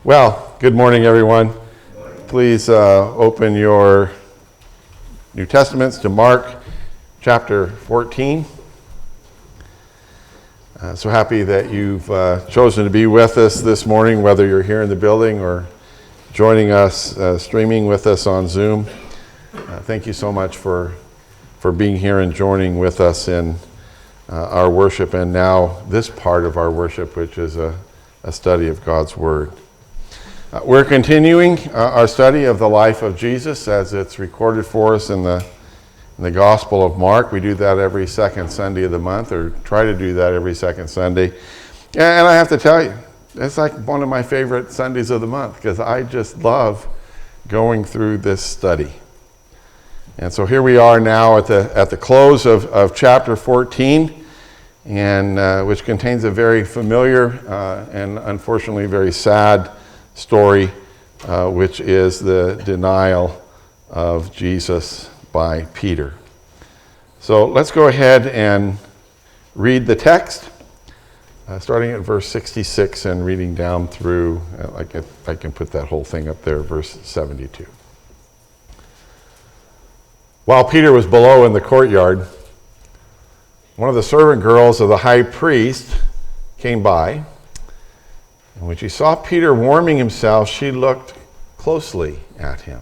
Well, good morning, everyone. Please open your New Testaments to Mark chapter 14. So happy that you've chosen to be with us this morning, whether you're here in the building or joining us, streaming with us on Zoom. Thank you so much for being here and joining with us in our worship, and now this part of our worship, which is a study of God's Word. We're continuing our study of the life of Jesus as it's recorded for us in the Gospel of Mark. We do that every second Sunday of the month, or try to do that every second Sunday. And I have to tell you, it's like one of my favorite Sundays of the month because I just love going through this study. And so here we are now at the close of chapter 14, and which contains a very familiar and unfortunately very sad story, which is the denial of Jesus by Peter. So let's go ahead and read the text, starting at verse 66 and reading down through, if I can put that whole thing up there, verse 72. While Peter was below in the courtyard, one of the servant girls of the high priest came by. And when she saw Peter warming himself, she looked closely at him.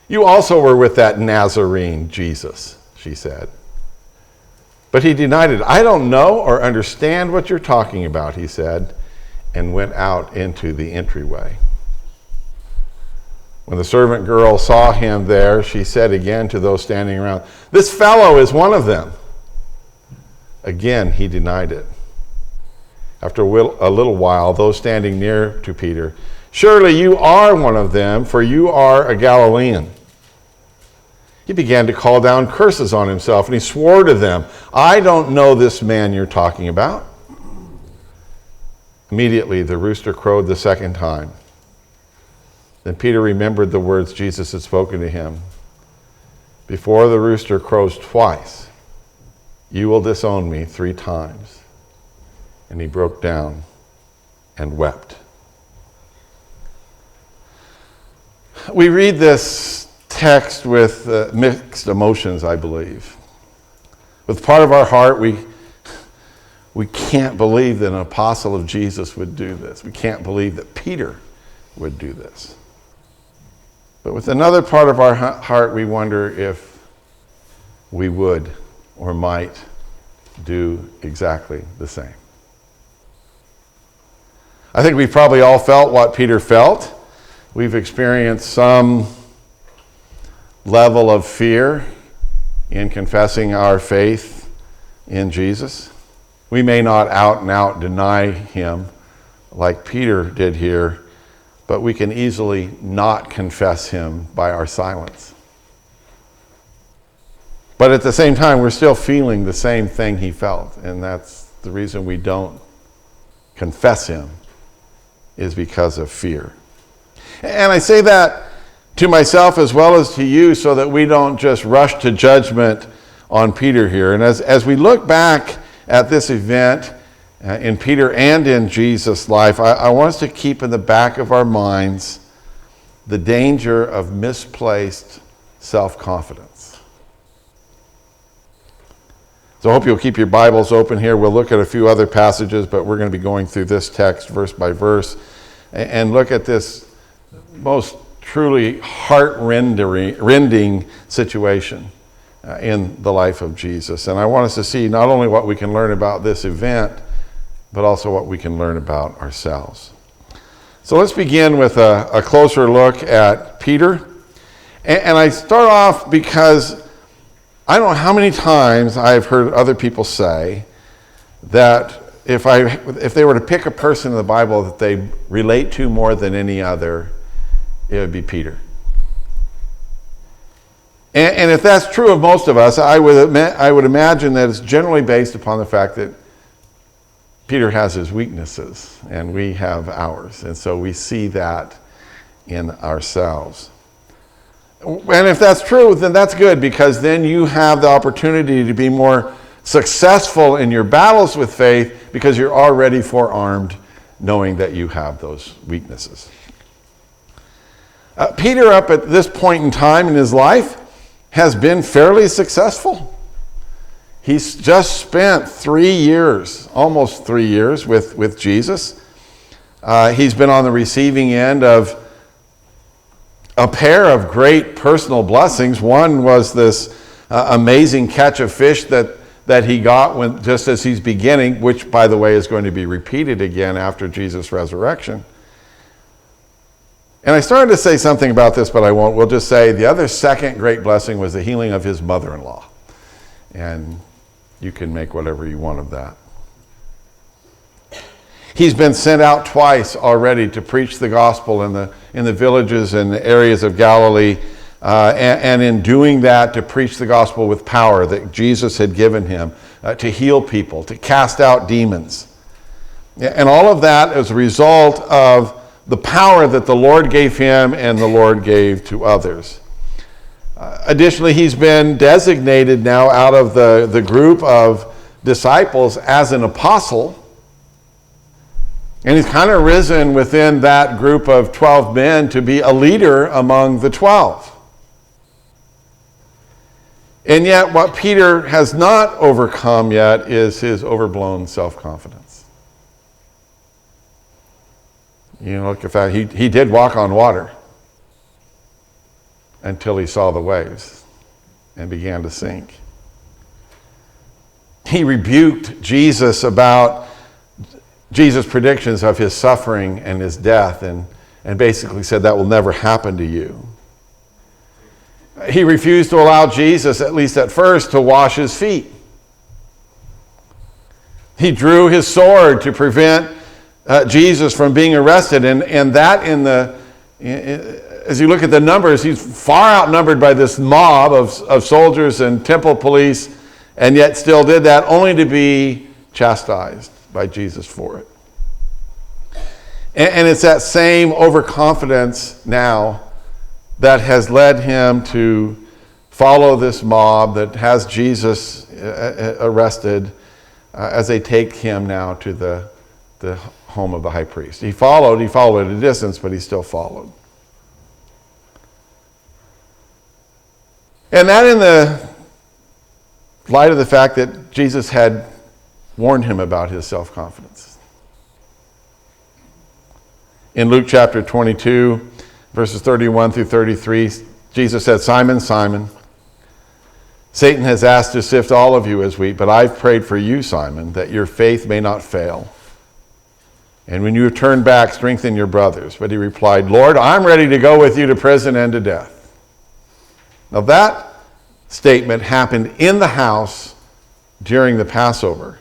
"You also were with that Nazarene, Jesus," she said. But he denied it. "I don't know or understand what you're talking about," he said, and went out into the entryway. When the servant girl saw him there, she said again to those standing around, "This fellow is one of them." Again, he denied it. After a little while, those standing near to Peter, "Surely you are one of them, for you are a Galilean." He began to call down curses on himself, and he swore to them, "I don't know this man you're talking about." Immediately, the rooster crowed the second time. Then Peter remembered the words Jesus had spoken to him. "Before the rooster crows twice, you will disown me 3 times. And he broke down and wept. We read this text with mixed emotions, I believe. With part of our heart, we can't believe that an apostle of Jesus would do this. We can't believe that Peter would do this. But with another part of our heart, we wonder if we would or might do exactly the same. I think we've probably all felt what Peter felt. We've experienced some level of fear in confessing our faith in Jesus. We may not out and out deny him like Peter did here, but we can easily not confess him by our silence. But at the same time, we're still feeling the same thing he felt, and that's the reason we don't confess him, is because of fear. And I say that to myself as well as to you so that we don't just rush to judgment on Peter here. And as we look back at this event in Peter and in Jesus' life, I want us to keep in the back of our minds the danger of misplaced self-confidence. So I hope you'll keep your Bibles open here. We'll look at a few other passages, but we're going to be going through this text verse by verse and look at this most truly heart-rending situation in the life of Jesus. And I want us to see not only what we can learn about this event, but also what we can learn about ourselves. So let's begin with a closer look at Peter. And I start off because I don't know how many times I've heard other people say that if they were to pick a person in the Bible that they relate to more than any other, it would be Peter. And if that's true of most of us, I would imagine that it's generally based upon the fact that Peter has his weaknesses and we have ours. And so we see that in ourselves. And if that's true, then that's good, because then you have the opportunity to be more successful in your battles with faith because you're already forearmed knowing that you have those weaknesses. Peter, up at this point in time in his life, has been fairly successful. He's just spent 3 years, almost 3 years with Jesus. He's been on the receiving end of a pair of great personal blessings. One was this amazing catch of fish that he got just as he's beginning, which, by the way, is going to be repeated again after Jesus' resurrection. And I started to say something about this, but I won't. We'll just say the other second great blessing was the healing of his mother-in-law. And you can make whatever you want of that. He's been sent out twice already to preach the gospel in the villages and the areas of Galilee, and in doing that, to preach the gospel with power that Jesus had given him, to heal people, to cast out demons. And all of that as a result of the power that the Lord gave him and the Lord gave to others. Additionally, he's been designated now out of the group of disciples as an apostle. And he's kind of risen within that group of 12 men to be a leader among the 12. And yet what Peter has not overcome yet is his overblown self-confidence. You know, look at that. He did walk on water until he saw the waves and began to sink. He rebuked Jesus about Jesus' predictions of his suffering and his death, and basically said that will never happen to you. He refused to allow Jesus, at least at first, to wash his feet. He drew his sword to prevent Jesus from being arrested, and that as you look at the numbers, he's far outnumbered by this mob of soldiers and temple police, and yet still did that, only to be chastised by Jesus for it. And it's that same overconfidence now that has led him to follow this mob that has Jesus arrested as they take him now to the home of the high priest. He followed at a distance, but he still followed. And that in the light of the fact that Jesus had warned him about his self-confidence. In Luke chapter 22, verses 31 through 33, Jesus said, "Simon, Simon, Satan has asked to sift all of you as wheat, but I've prayed for you, Simon, that your faith may not fail. And when you turn back, strengthen your brothers." But he replied, "Lord, I'm ready to go with you to prison and to death." Now that statement happened in the house during the Passover.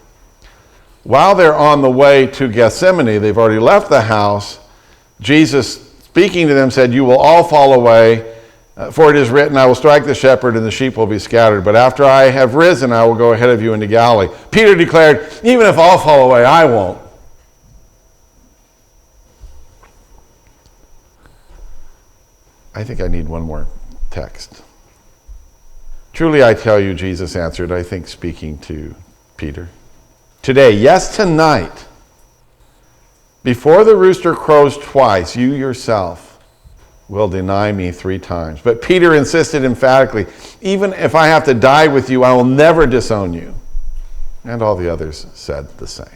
While they're on the way to Gethsemane, they've already left the house, Jesus, speaking to them, said, "You will all fall away, for it is written, I will strike the shepherd and the sheep will be scattered. But after I have risen, I will go ahead of you into Galilee." Peter declared, "Even if all fall away, I won't." I think I need one more text. "Truly I tell you," Jesus answered, I think speaking to Peter, "today, yes, tonight, before the rooster crows twice, you yourself will deny me 3 times. But Peter insisted emphatically, "Even if I have to die with you, I will never disown you." And all the others said the same.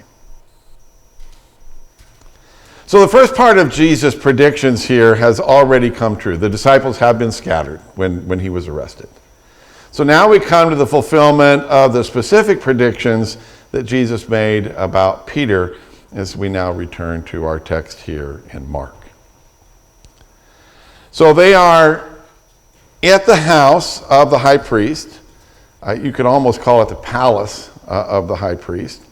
So the first part of Jesus' predictions here has already come true. The disciples have been scattered when he was arrested. So now we come to the fulfillment of the specific predictions that Jesus made about Peter as we now return to our text here in Mark. So they are at the house of the high priest. You could almost call it the palace of the high priest.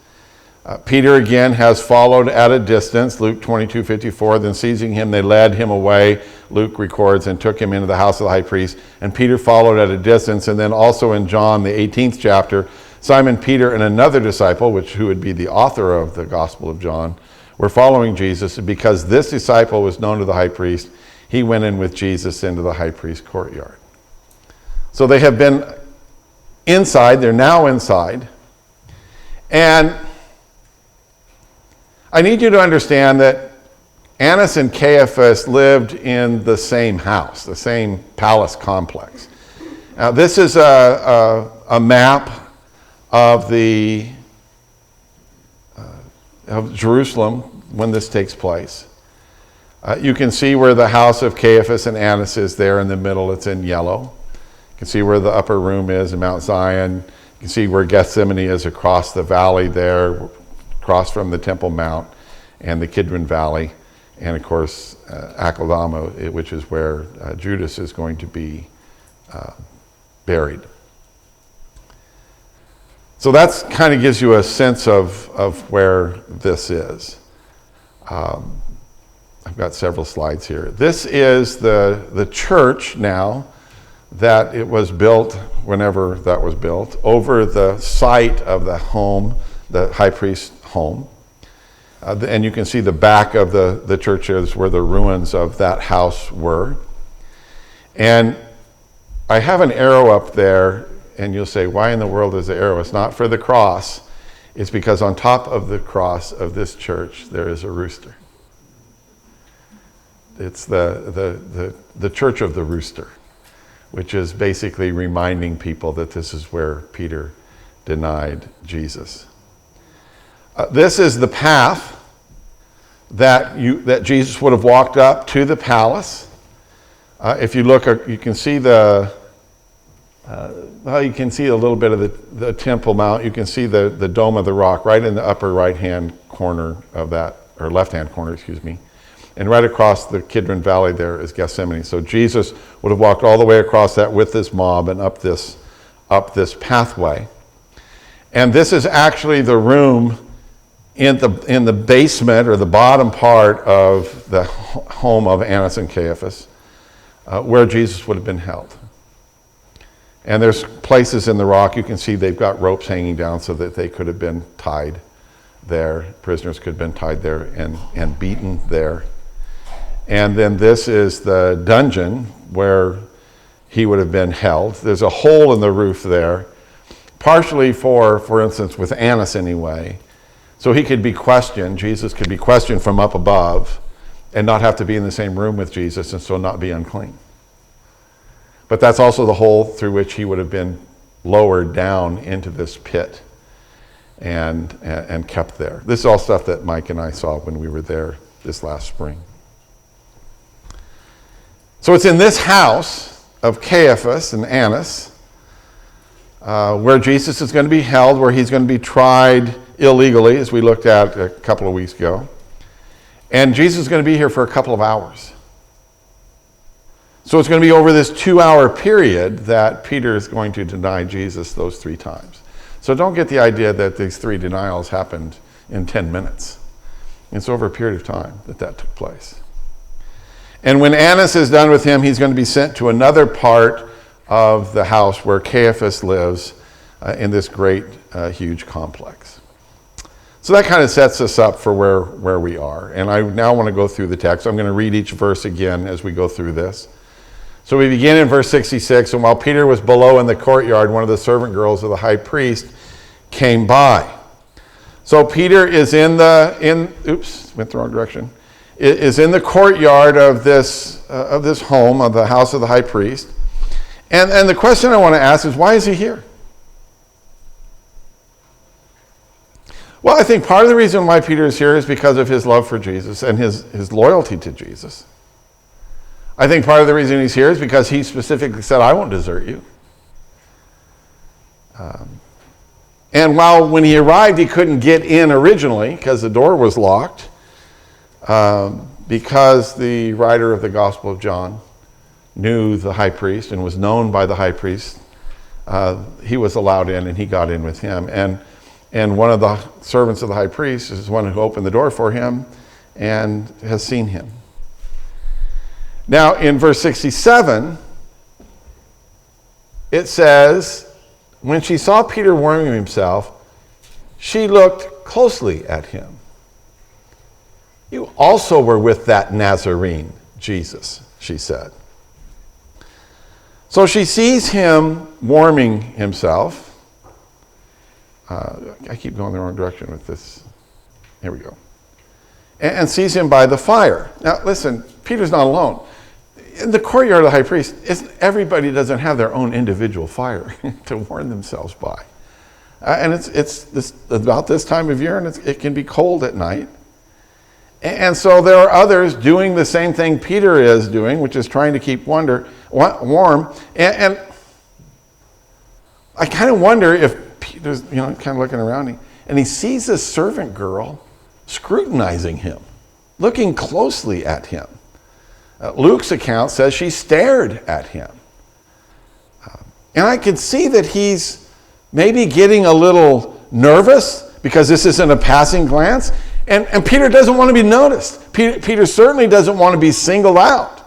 Peter again has followed at a distance, Luke 22:54. Then seizing him, they led him away, Luke records, and took him into the house of the high priest. And Peter followed at a distance. And then also in John, the 18th chapter, Simon Peter and another disciple, who would be the author of the Gospel of John, were following Jesus. And because this disciple was known to the high priest, he went in with Jesus into the high priest's courtyard. So they have been inside. They're now inside. And I need you to understand that Annas and Caiaphas lived in the same house, the same palace complex. Now, this is a map of of Jerusalem when this takes place. You can see where the house of Caiaphas and Annas is there in the middle. It's in yellow. You can see where the upper room is in Mount Zion. You can see where Gethsemane is across the valley there, across from the Temple Mount and the Kidron Valley. And of course, Akeldama, which is where Judas is going to be buried. So that kind of gives you a sense of where this is. I've got several slides here. This is the church now that it was built, whenever that was built, over the site of the home, the high priest's home. And you can see the back of the churches where the ruins of that house were. And I have an arrow up there, and you'll say, why in the world is the arrow? It's not for the cross. It's because on top of the cross of this church, there is a rooster. It's the Church of the Rooster, which is basically reminding people that this is where Peter denied Jesus. This is the path that Jesus would have walked up to the palace. If you look, you can see you can see a little bit of the Temple Mount. You can see the Dome of the Rock right in the upper right-hand corner of that, or left-hand corner, excuse me. And right across the Kidron Valley there is Gethsemane. So Jesus would have walked all the way across that with this mob and up this pathway. And this is actually the room in the basement, or the bottom part of the home of Annas and Caiaphas, where Jesus would have been held. And there's places in the rock, you can see they've got ropes hanging down so that they could have been tied there. Prisoners could have been tied there and beaten there. And then this is the dungeon where he would have been held. There's a hole in the roof there, partially for instance, with Annas anyway, so he could be questioned. Jesus could be questioned from up above and not have to be in the same room with Jesus and so not be unclean. But that's also the hole through which he would have been lowered down into this pit and kept there. This is all stuff that Mike and I saw when we were there this last spring. So it's in this house of Caiaphas and Annas where Jesus is going to be held, where he's going to be tried illegally, as we looked at a couple of weeks ago. And Jesus is going to be here for a couple of hours. So it's going to be over this 2-hour period that Peter is going to deny Jesus those 3 times. So don't get the idea that these 3 denials happened in 10 minutes. It's over a period of time that took place. And when Annas is done with him, he's going to be sent to another part of the house where Caiaphas lives in this great, huge complex. So that kind of sets us up for where we are. And I now want to go through the text. I'm going to read each verse again as we go through this. So we begin in verse 66. And while Peter was below in the courtyard, one of the servant girls of the high priest came by. So Peter is went the wrong direction. Is in the courtyard of this home, of the house of the high priest. And the question I want to ask is, why is he here? Well, I think part of the reason why Peter is here is because of his love for Jesus and his loyalty to Jesus. I think part of the reason he's here is because he specifically said, I won't desert you. And while when he arrived, he couldn't get in originally because the door was locked, because the writer of the Gospel of John knew the high priest and was known by the high priest, he was allowed in and he got in with him. And one of the servants of the high priest is the one who opened the door for him and has seen him. Now, in verse 67, it says, when she saw Peter warming himself, she looked closely at him. You also were with that Nazarene, Jesus, she said. So she sees him warming himself. I keep going the wrong direction with this. Here we go. and sees him by the fire. Now listen, Peter's not alone. In the courtyard of the high priest, everybody doesn't have their own individual fire to warm themselves by. And it's about this time of year, and it can be cold at night. And so there are others doing the same thing Peter is doing, which is trying to keep warm. And I kind of wonder if Peter's, kind of looking around, and he sees this servant girl scrutinizing him, looking closely at him. Luke's account says she stared at him. And I can see that he's maybe getting a little nervous because this isn't a passing glance. And Peter doesn't want to be noticed. Peter certainly doesn't want to be singled out.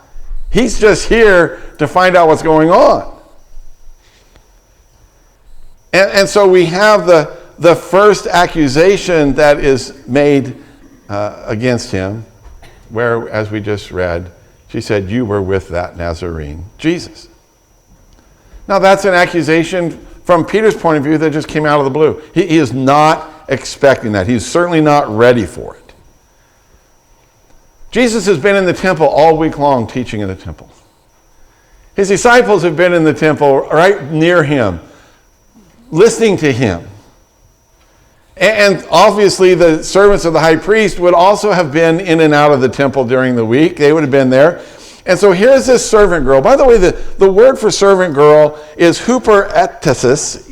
He's just here to find out what's going on. And so we have the first accusation that is made against him, where, as we just read, she said, "You were with that Nazarene, Jesus." Now that's an accusation from Peter's point of view that just came out of the blue. He is not expecting that. He's certainly not ready for it. Jesus has been in the temple all week long, teaching in the temple. His disciples have been in the temple right near him, listening to him. And obviously the servants of the high priest would also have been in and out of the temple during the week. They would have been there. And so here's this servant girl. By the way, the word for servant girl is huperetesis,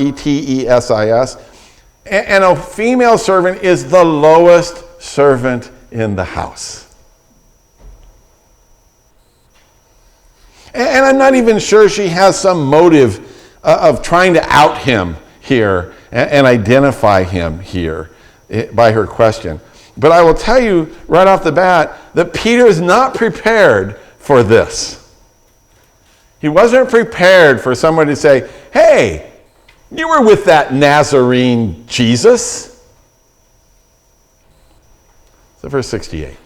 Huperetesis. And a female servant is the lowest servant in the house. And I'm not even sure she has some motive of trying to out him here and identify him here by her question. But I will tell you right off the bat that Peter is not prepared for this. He wasn't prepared for someone to say, "Hey, you were with that Nazarene Jesus." So verse 68.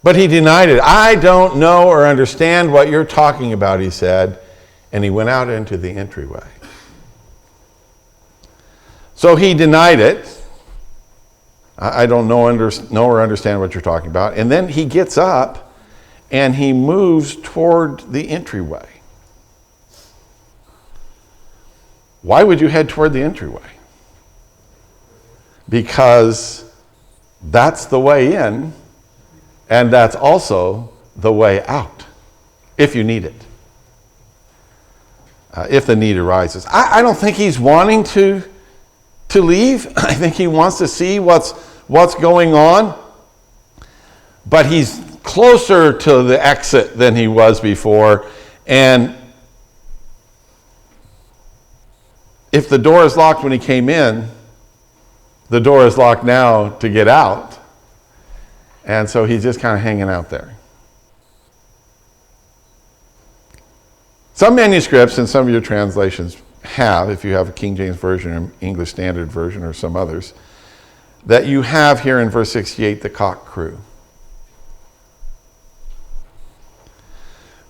But he denied it. "I don't know or understand what you're talking about," he said. And he went out into the entryway. So he denied it. "I don't know or understand what you're talking about." And then he gets up and he moves toward the entryway. Why would you head toward the entryway? Because that's the way in, and that's also the way out, if you need it. If the need arises. I don't think he's wanting to leave. I think he wants to see what's going on. But he's closer to the exit than he was before. And if the door is locked when he came in, the door is locked now to get out. And so he's just kind of hanging out there. Some manuscripts and some of your translations have, if you have a King James Version or English Standard Version or some others, that you have here in verse 68 the cock crew.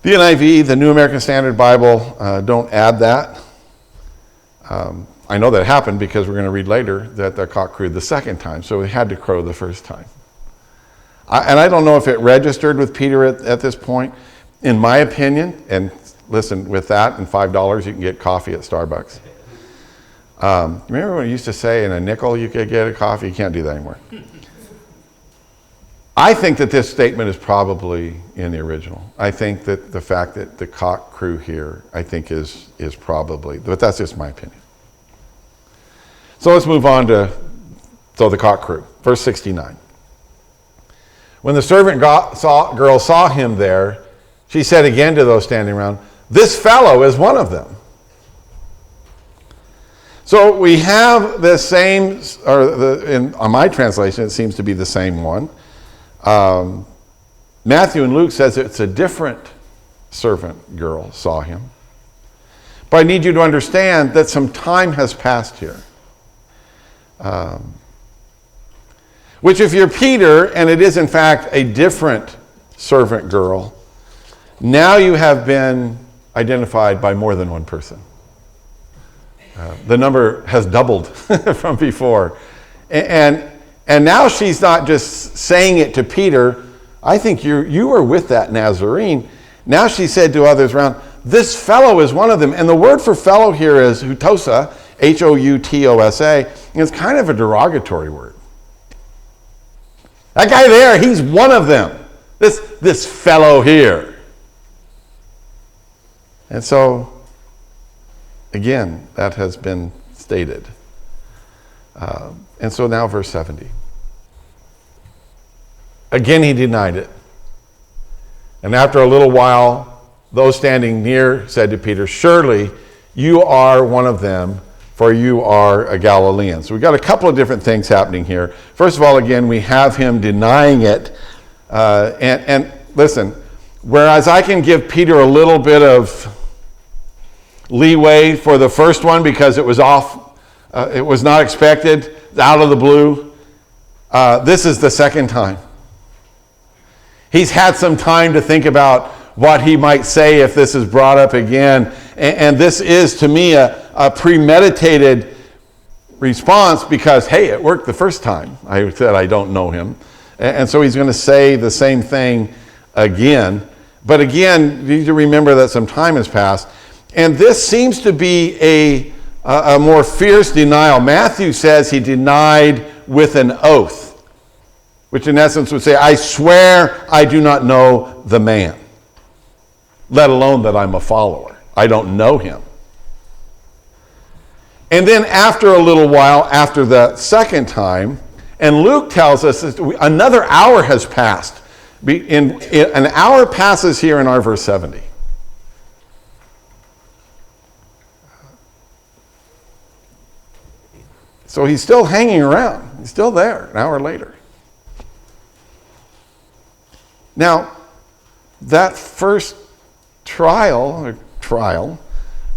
The NIV, the New American Standard Bible, don't add that. I know that happened because we're going to read later that the cock crowed the second time, so it had to crow the first time. And I don't know if it registered with Peter at this point. In my opinion, and listen, with that and $5 you can get coffee at Starbucks. Remember when I used to say in a nickel you could get a coffee? You can't do that anymore. I think that this statement is probably in the original. I think that the fact that the cock crew here, I think is probably, but that's just my opinion. So let's move on to the cock crew. Verse 69. When the servant girl saw him there, she said again to those standing around, "This fellow is one of them." So we have the same, on my translation, it seems to be the same one. Matthew and Luke says it's a different servant girl saw him. But I need you to understand that some time has passed here. Which if you're Peter, and it is in fact a different servant girl, now you have been identified by more than one person. The number has doubled from before. And now she's not just saying it to Peter. I think you were with that Nazarene. Now she said to others around, this fellow is one of them. And the word for fellow here is hutosa, Houtosa. And it's kind of a derogatory word. That guy there, he's one of them. This fellow here. And so, again, that has been stated. And so now verse 70. Again he denied it. And after a little while, those standing near said to Peter, surely you are one of them, for you are a Galilean. So we've got a couple of different things happening here. First of all, again, we have him denying it. And listen, whereas I can give Peter a little bit of leeway for the first one because it was off, it was not expected, out of the blue, this is the second time. He's had some time to think about what he might say if this is brought up again. And this is, to me, a premeditated response because, hey, it worked the first time. I said I don't know him. And so he's going to say the same thing again. But again, you need to remember that some time has passed. And this seems to be a more fierce denial. Matthew says he denied with an oath, which in essence would say, I swear I do not know the man, let alone that I'm a follower. I don't know him. And then after a little while, after the second time, and Luke tells us that another hour has passed. An hour passes here in our verse 70. So he's still hanging around. He's still there an hour later. Now, that first trial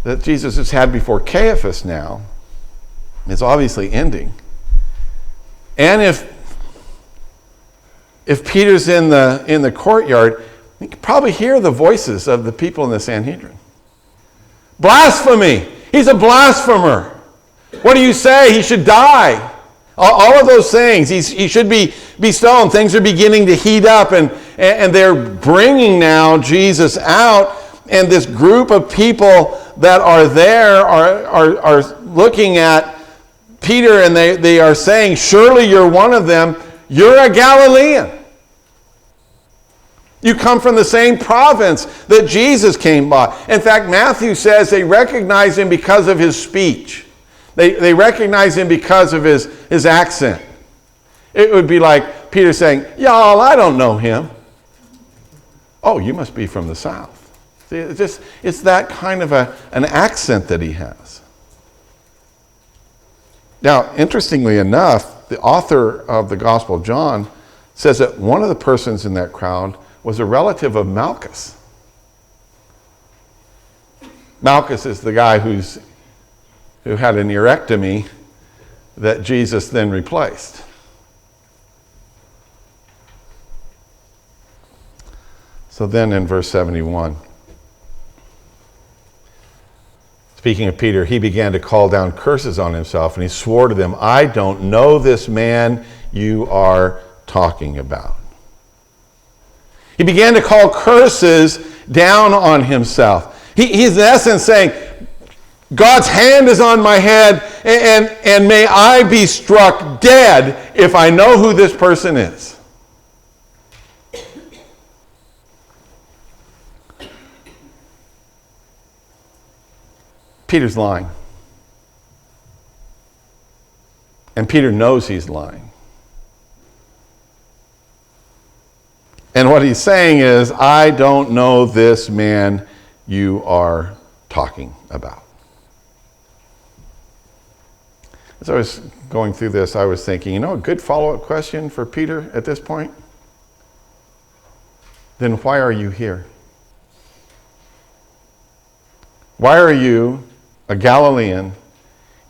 that Jesus has had before Caiaphas now is obviously ending. And if Peter's in the courtyard, you can probably hear the voices of the people in the Sanhedrin. Blasphemy! He's a blasphemer! What do you say? He should die. All of those things. He should be stoned. Things are beginning to heat up, and they're bringing now Jesus out, and this group of people that are there are looking at Peter, and they are saying, surely you're one of them. You're a Galilean. You come from the same province that Jesus came by. In fact, Matthew says they recognize him because of his speech. They recognize him because of his accent. It would be like Peter saying, y'all, I don't know him. Oh, you must be from the south. See, it's that kind of an accent that he has. Now, interestingly enough, the author of the Gospel of John says that one of the persons in that crowd was a relative of Malchus. Malchus is the guy who had an erectomy that Jesus then replaced. So then in verse 71, speaking of Peter, he began to call down curses on himself, and he swore to them, I don't know this man you are talking about. He began to call curses down on himself. He's in essence saying, God's hand is on my head, and may I be struck dead if I know who this person is. Peter's lying. And Peter knows he's lying. And what he's saying is, I don't know this man you are talking about. As I was going through this, I was thinking, a good follow-up question for Peter at this point? Then why are you here? Why are you, a Galilean,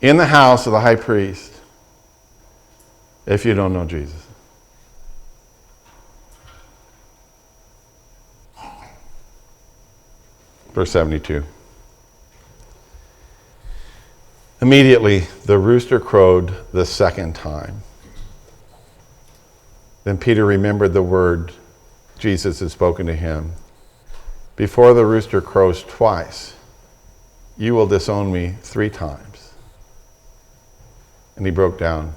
in the house of the high priest if you don't know Jesus? Verse 72. Immediately the rooster crowed the second time. Then Peter remembered the word Jesus had spoken to him. Before the rooster crows twice, you will disown me 3 times. And he broke down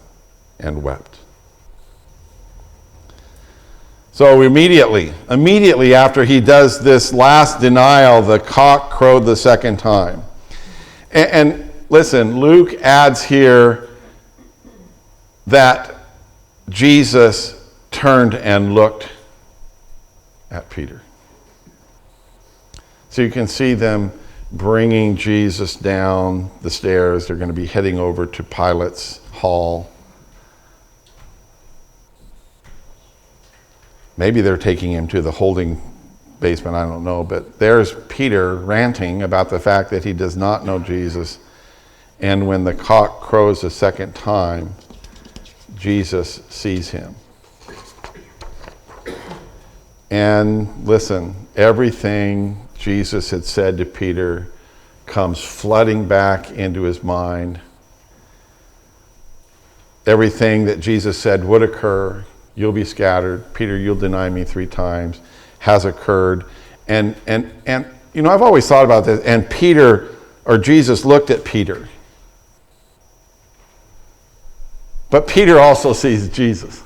and wept. So immediately after he does this last denial, the cock crowed the second time. And listen, Luke adds here that Jesus turned and looked at Peter. So you can see them bringing Jesus down the stairs. They're going to be heading over to Pilate's hall. Maybe they're taking him to the holding basement, I don't know. But there's Peter ranting about the fact that he does not know Jesus. And when the cock crows a second time, Jesus sees him. And listen, everything Jesus had said to Peter comes flooding back into his mind. Everything that Jesus said would occur, you'll be scattered, Peter, you'll deny me 3 times, has occurred. And you know, I've always thought about this, and Peter, or Jesus looked at Peter. But Peter also sees Jesus.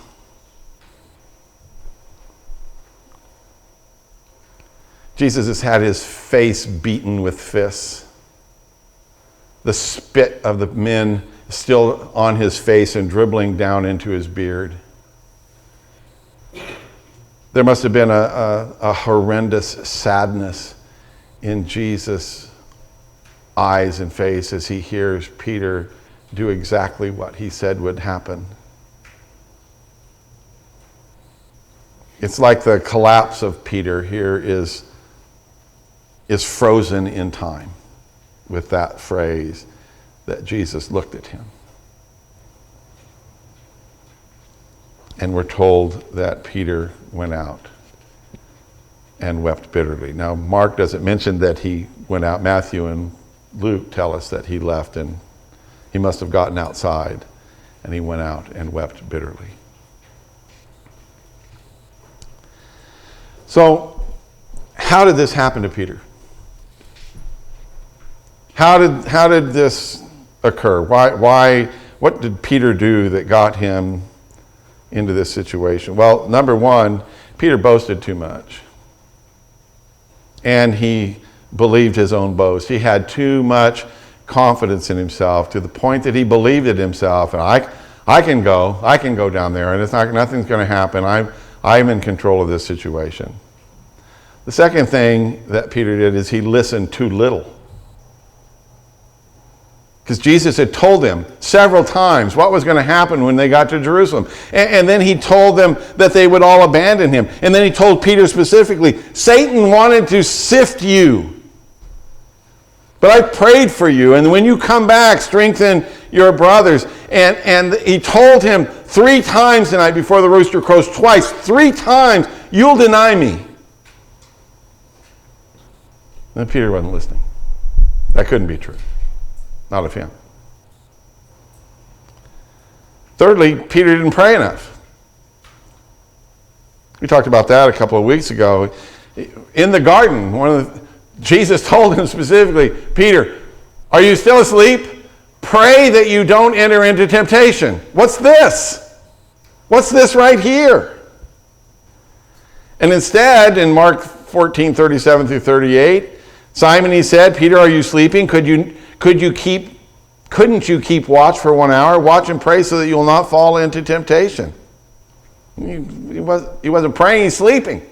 Jesus has had his face beaten with fists. The spit of the men still on his face and dribbling down into his beard. There must have been a horrendous sadness in Jesus' eyes and face as he hears Peter do exactly what he said would happen. It's like the collapse of Peter here is frozen in time with that phrase that Jesus looked at him. And we're told that Peter went out and wept bitterly. Now, Mark doesn't mention that he went out. Matthew and Luke tell us that he left, and he must have gotten outside and he went out and wept bitterly. So, how did this happen to Peter? How did this occur? What did Peter do that got him into this situation? Well, number one, Peter boasted too much. And he believed his own boast. He had too much confidence in himself to the point that he believed it himself. And I can go down there, and nothing's going to happen. I'm in control of this situation. The second thing that Peter did is he listened too little. Because Jesus had told them several times what was going to happen when they got to Jerusalem. And then he told them that they would all abandon him. And then he told Peter specifically, Satan wanted to sift you. But I prayed for you. And when you come back, strengthen your brothers. And he told him 3 times tonight before the rooster crows twice. 3 times, you'll deny me. And Peter wasn't listening. That couldn't be true. Not of him. Thirdly, Peter didn't pray enough. We talked about that a couple of weeks ago. In the garden, Jesus told him specifically, Peter, are you still asleep? Pray that you don't enter into temptation. What's this? What's this right here? And instead, in Mark 14:37 through 38, Simon, he said, Peter, are you sleeping? Couldn't you keep watch for 1 hour? Watch and pray so that you will not fall into temptation. He wasn't praying, he's sleeping.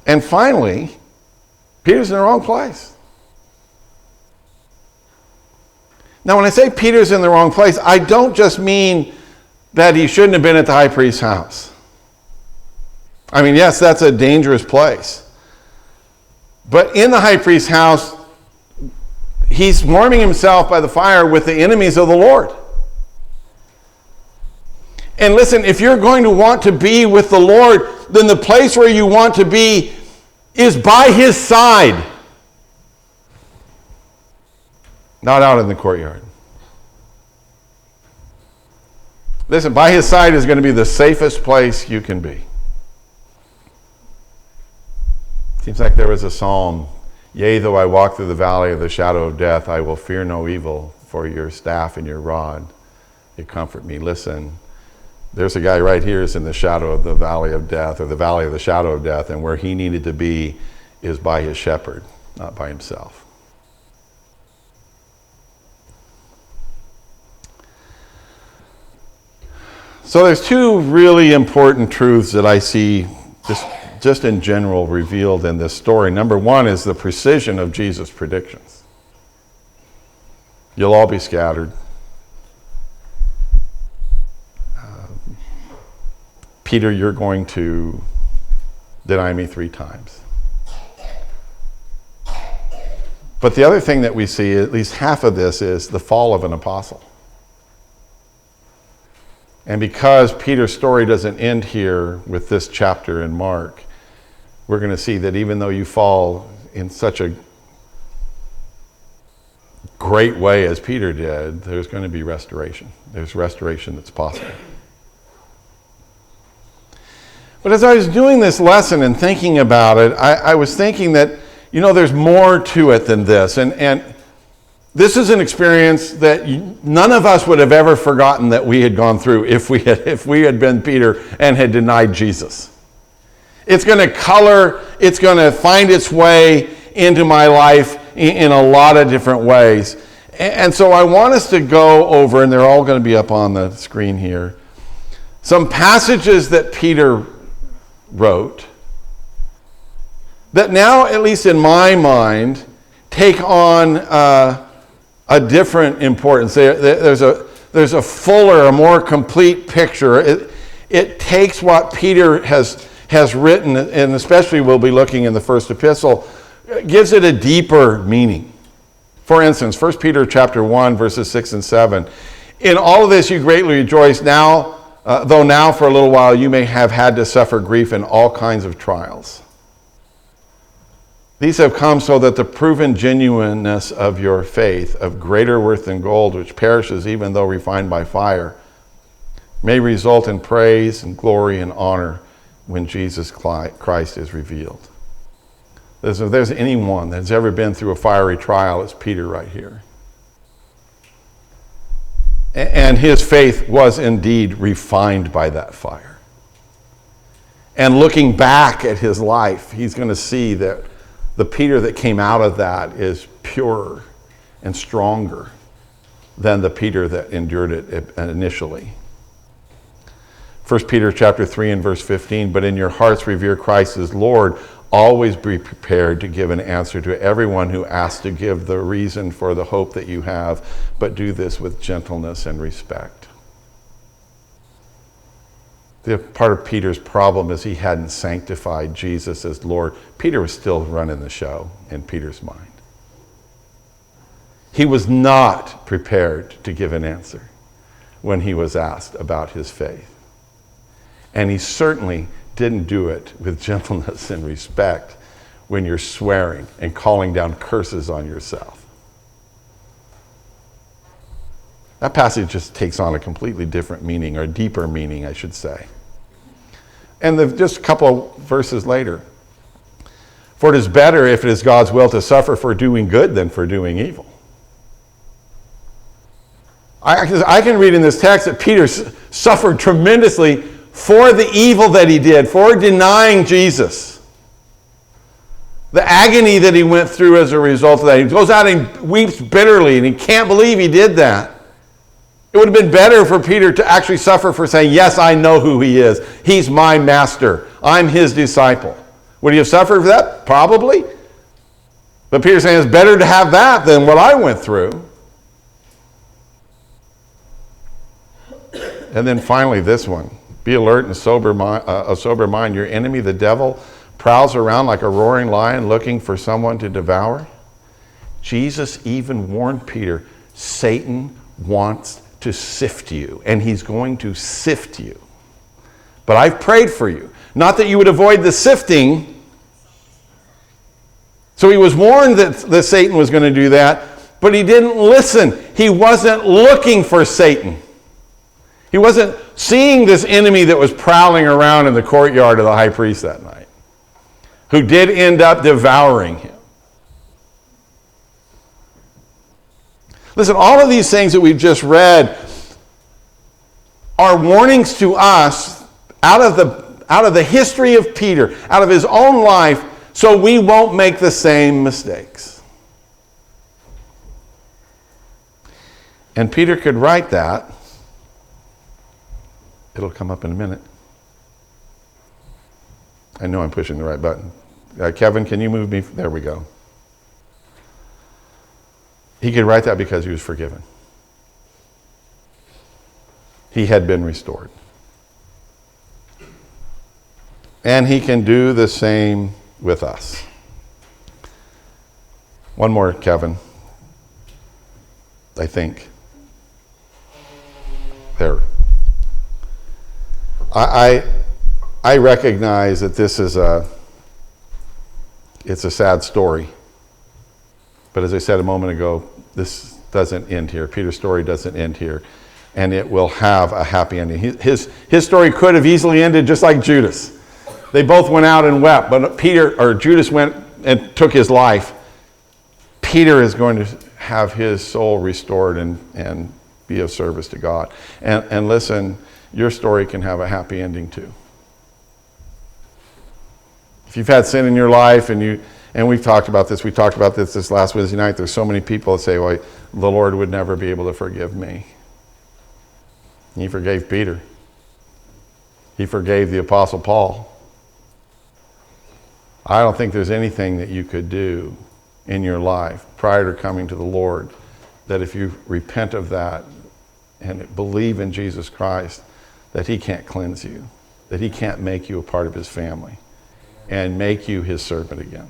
And finally, Peter's in the wrong place. Now, when I say Peter's in the wrong place, I don't just mean that he shouldn't have been at the high priest's house. I mean, yes, that's a dangerous place. But in the high priest's house, he's warming himself by the fire with the enemies of the Lord. And listen, if you're going to want to be with the Lord, then the place where you want to be is by his side. Not out in the courtyard. Listen, by his side is going to be the safest place you can be. Seems like there was a psalm, yea, though I walk through the valley of the shadow of death, I will fear no evil, for your staff and your rod, you comfort me. Listen, there's a guy right here who's in the shadow of the valley of death, or the valley of the shadow of death, and where he needed to be is by his shepherd, not by himself. So there's two really important truths that I see just in general revealed in this story. Number one is the precision of Jesus' predictions. You'll all be scattered. Peter, you're going to deny me 3 times. But the other thing that we see, at least half of this, is the fall of an apostle. And because Peter's story doesn't end here with this chapter in Mark, we're going to see that even though you fall in such a great way as Peter did, there's going to be restoration. There's restoration that's possible. But as I was doing this lesson and thinking about it, I was thinking that, there's more to it than this. And this is an experience that none of us would have ever forgotten that we had gone through if we had been Peter and had denied Jesus. It's going to color, it's going to find its way into my life in a lot of different ways. And so I want us to go over, and they're all going to be up on the screen here, some passages that Peter wrote that now, at least in my mind, take on a different importance. There's a fuller, a more complete picture. It takes what Peter has written, and especially we'll be looking in the first epistle, gives it a deeper meaning. For instance, 1 Peter chapter 1, verses 6 and 7. In all of this you greatly rejoice now, though now for a little while you may have had to suffer grief in all kinds of trials. These have come so that the proven genuineness of your faith, of greater worth than gold, which perishes even though refined by fire, may result in praise and glory and honor when Jesus Christ is revealed. If there's anyone that's ever been through a fiery trial, it's Peter right here. And his faith was indeed refined by that fire. And looking back at his life, he's going to see that the Peter that came out of that is purer and stronger than the Peter that endured it initially. 1 Peter chapter 3 and verse 15, but in your hearts revere Christ as Lord. Always be prepared to give an answer to everyone who asks to give the reason for the hope that you have, but do this with gentleness and respect. The part of Peter's problem is he hadn't sanctified Jesus as Lord. Peter was still running the show in Peter's mind. He was not prepared to give an answer when he was asked about his faith. And he certainly didn't do it with gentleness and respect when you're swearing and calling down curses on yourself. That passage just takes on a completely different meaning, or a deeper meaning, I should say. And just a couple of verses later, for it is better if it is God's will to suffer for doing good than for doing evil. I can read in this text that Peter suffered tremendously for the evil that he did, for denying Jesus. The agony that he went through as a result of that. He goes out and weeps bitterly, and he can't believe he did that. It would have been better for Peter to actually suffer for saying, yes, I know who he is. He's my master. I'm his disciple. Would he have suffered for that? Probably. But Peter's saying it's better to have that than what I went through. And then finally this one. Be alert and a sober mind. Your enemy, the devil, prowls around like a roaring lion looking for someone to devour. Jesus even warned Peter, Satan wants to sift you, and he's going to sift you. But I've prayed for you. Not that you would avoid the sifting. So he was warned that Satan was going to do that, but he didn't listen. He wasn't looking for Satan. He wasn't seeing this enemy that was prowling around in the courtyard of the high priest that night, who did end up devouring him. Listen, all of these things that we've just read are warnings to us out of the history of Peter, out of his own life, so we won't make the same mistakes. And Peter could write that. It'll come up in a minute. I know I'm pushing the right button. Kevin, can you move me? There we go. He could write that because he was forgiven. He had been restored. And he can do the same with us. One more, Kevin. I there. I recognize that this is it's a sad story. But as I said a moment ago, this doesn't end here. Peter's story doesn't end here. And it will have a happy ending. His story could have easily ended just like Judas. They both went out and wept, but Judas went and took his life. Peter is going to have his soul restored and be of service to God. And listen, your story can have a happy ending too. If you've had sin in your life and we've talked about this, we talked about this last Wednesday night, there's so many people that say, well, the Lord would never be able to forgive me. He forgave Peter. He forgave the Apostle Paul. I don't think there's anything that you could do in your life prior to coming to the Lord that if you repent of that and believe in Jesus Christ, that he can't cleanse you, that he can't make you a part of his family and make you his servant again.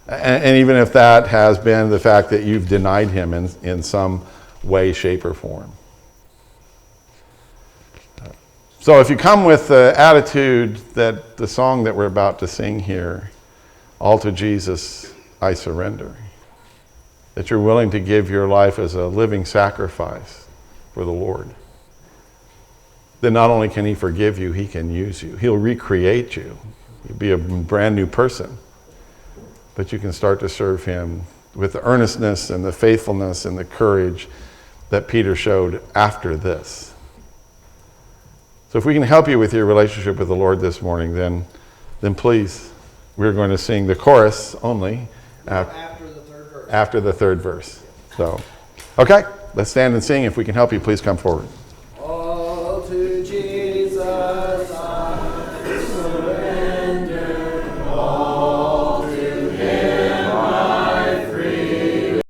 And even if that has been the fact that you've denied him in some way, shape, or form. So if you come with the attitude that the song that we're about to sing here, all to Jesus I surrender, that you're willing to give your life as a living sacrifice for the Lord, then not only can he forgive you, he can use you. He'll recreate you. You'll be a brand new person. But you can start to serve him with the earnestness and the faithfulness and the courage that Peter showed after this. So if we can help you with your relationship with the Lord this morning, then please, we're going to sing the chorus only after the third verse. So, okay, let's stand and sing. If we can help you, please come forward.